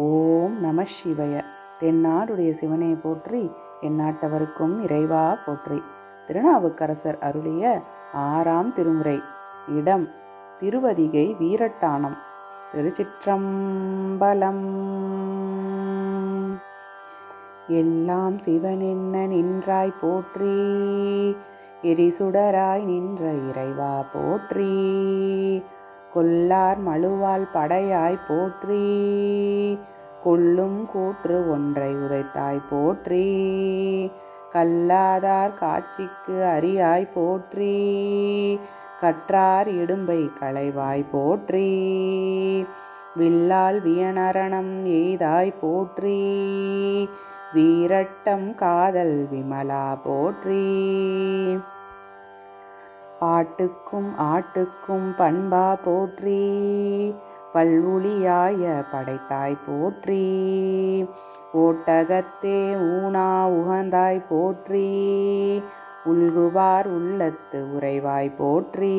ஓம் நம சிவய. தென்னாடுடைய சிவனே போற்றி, எந்நாட்டவருக்கும் இறைவா போற்றி. திருநாவுக்கரசர் அருளிய 6ஆம் திருமுறை. இடம் திருவதிகை வீரட்டானம். திருச்சிற்றம்பலம். எல்லாம் சிவனென்ன நின்றாய் போற்றி, எரிசுடராய் நின்ற இறைவா போற்றி. கொல்லார் மழுவால் படையாய் போற்றி, கொள்ளும் கூற்று ஒன்றை உதைத்தாய் போற்றி. கல்லாதார் காட்சிக்கு அரியாய் போற்றி, கற்றார் இடும்பை களைவாய் போற்றி. வில்லால் வியனரணம் எய்தாய் போற்றி, வீரட்டம் காதல் விமலா போற்றி. பாட்டுக்கும் ஆட்டுக்கும் பண்பா போற்றி, பல்வுளியாய படைத்தாய் போற்றி. ஓட்டகத்தே ஊனா உகந்தாய் போற்றி, உள்குவார் உள்ளத்து உறைவாய் போற்றி.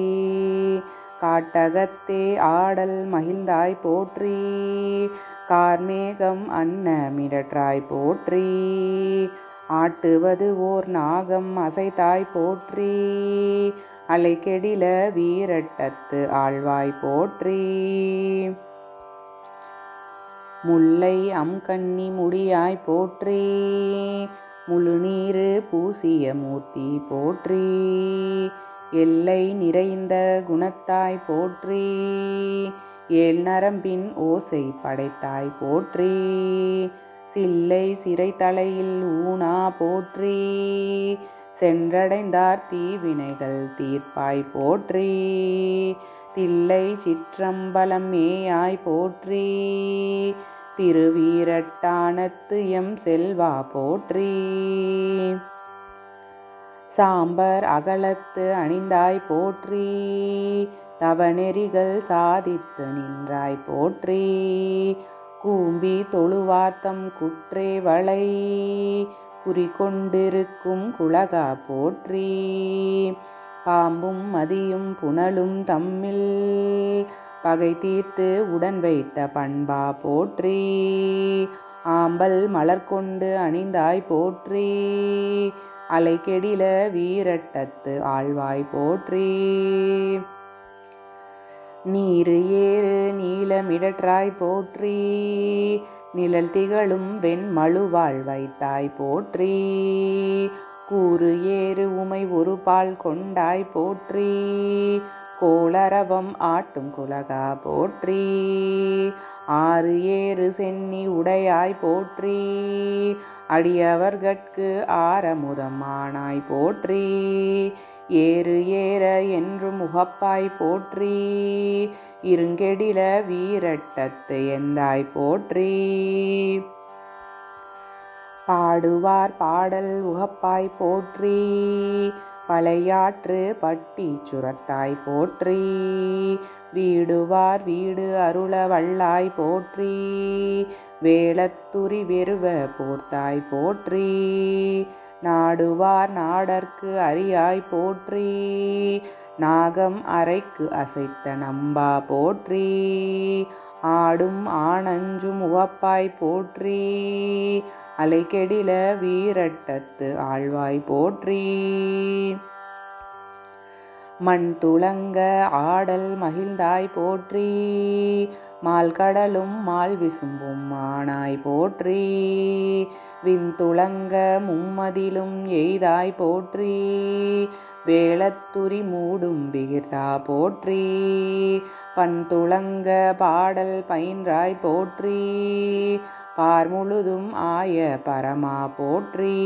காட்டகத்தே ஆடல் மகிழ்ந்தாய் போற்றி, கார்மேகம் அன்ன மிடற்றாய் போற்றி. ஆட்டுவது ஓர் நாகம் அசைத்தாய் போற்றி, அலைக்கெடில வீரட்டத்து ஆழ்வாய் போற்றி. முல்லை அம்கண்ணி முடியாய் போற்றி, முழுநீரு பூசிய மூர்த்தி போற்றி. எல்லை நிறைந்த குணத்தாய் போற்றி, ஏழ் நரம்பின் ஓசை படைத்தாய் போற்றி. சில்லை சிறை தலையில் ஊனா போற்றி, சென்றடைந்தார் தீவினைகள் தீர்ப்பாய் போற்றி. தில்லை சிற்றம்பலம் மேயாய் போற்றி, திருவீரட்டானத்து எம் செல்வா போற்றி. சாம்பர் அகலத்து அணிந்தாய் போற்றி, தவநெறிகள் சாதித்து நின்றாய் போற்றி. கூம்பி தொழுவார்த்தம் குற்றே வளை, குறிக்கொண்டிருக்கும் குலகா போற்றி. பாம்பும் மதியும் புனலும் தம்மில், பகை தீர்த்து உடன் வைத்த பண்பா போற்றி. ஆம்பல் மலர்கொண்டு அணிந்தாய் போற்றி, அலைக்கெடில வீரட்டத்து ஆழ்வாய் போற்றி. நீரு ஏறு நீலமிடற்றாய் போற்றி, நிழல் திகழும் வெண்மழுவாள் வைத்தாய் போற்றி. கூறு ஏறு உமை ஒரு பால் கொண்டாய் போற்றி, கோளரவம் ஆட்டும் குலகா போற்றி. ஆறு ஏறு சென்னி உடையாய் போற்றி, அடியவர்கட்கு ஆரமுதம் ஆனாய் போற்றி. ஏறு ஏற என்றும் உகப்பாய் போற்றி, இருங்கெடில வீரட்டத்து எந்தாய் போற்றி. பாடுவார் பாடல் உகப்பாய் போற்றி, பழையாற்று பட்டி சுரத்தாய் போற்றி. வீடுவார் வீடு அருள வல்லாய் போற்றி, வேளத்துரி வெறுவ போர்த்தாய் போற்றி. நாடுவார் நாடற்கு அரியாய் போற்றி, நாகம் அரைக்கு அசைத்த நம்பா போற்றி. ஆடும் ஆனஞ்சும் உவப்பாய் போற்றி, அலைக்கெடில வீரட்டத்து ஆழ்வாய் போற்றி. மண் துளங்க ஆடல் மகிழ்ந்தாய் போற்றி, மால்கடலும் மால் விசும்பும் ஆனாய் போற்றி. விண்துளங்க மும்மதிலும் எய்தாய் போற்றி, வேளத்துரி மூடும் விகிர்தா போற்றி. பண்துளங்க பாடல் பயின்றாய் போற்றி, பார்முழுதும் ஆய பரமா போற்றி.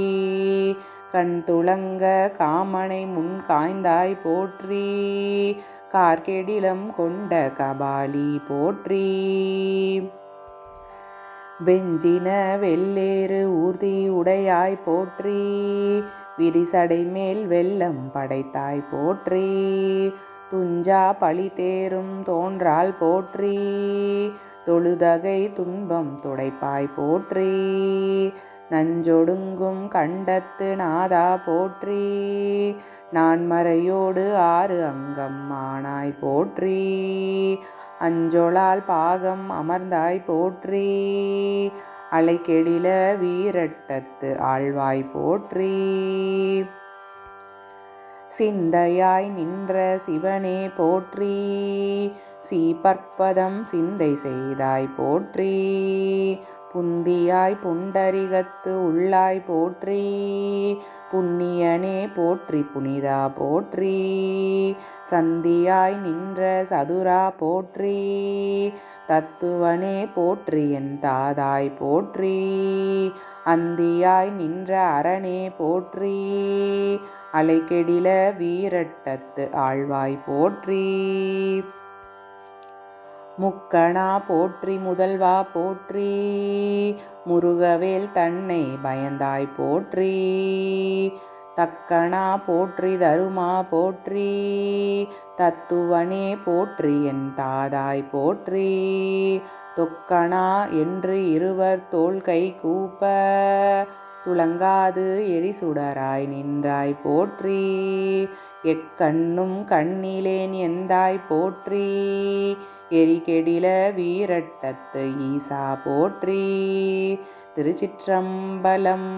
கண் துளங்க காமனை முன் காய்ந்தாய் போற்றி, கார்கெடிலம் கொண்ட கபாலி போற்றி. வெஞ்சின வெள்ளேறு ஊர்தி உடையாய் போற்றி, விரிசடை மேல் வெள்ளம் படைத்தாய் போற்றி. துஞ்சா பழி தேரும் தோன்றால் போற்றி, தொழுதகை துன்பம் துடைப்பாய் போற்றி. நஞ்சொடுங்கும் கண்டத்து நாதா போற்றி, நான்மறையோடு ஆறு அங்கம் ஆனாய் போற்றி. அஞ்சொலால் பாகம் அமர்ந்தாய் போற்றி. அலைகெடில வீரட்டத்து ஆழ்வாய் போற்றி. சிந்தையாய் நின்ற சிவனே போற்றி. சீபற்பதம் சிந்தை செய்தாய் போற்றி. புந்தியாய் புண்டரிகத்து உள்ளாய் போற்றி. புண்ணியனே போற்றி புனிதா போற்றி. சந்தியாய் நின்ற சதுரா போற்றி. தத்துவனே போற்றி என் தாதாய் போற்றி. அந்தியாய் நின்ற அரணே போற்றி. அலைகெடில வீரட்டத்து ஆழ்வாய் போற்றி. முக்கணா போற்றி முதல்வா போற்றி. முருகவேல் தன்னை பயந்தாய் போற்றி. தக்கணா போற்றி தருமா போற்றி. தத்துவனே போற்றி என் தாதாய் போற்றி. தொக்கணா என்று இருவர் தோள் கை கூப்ப. துளங்காது எரிசுடராய் நின்றாய் போற்றி. எக்கண்ணும் கண்ணிலேன் எந்தாய் போற்றி. எரிகெடில வீரட்டத்து ஈசா போற்றி. திருச்சிற்றம்பலம்.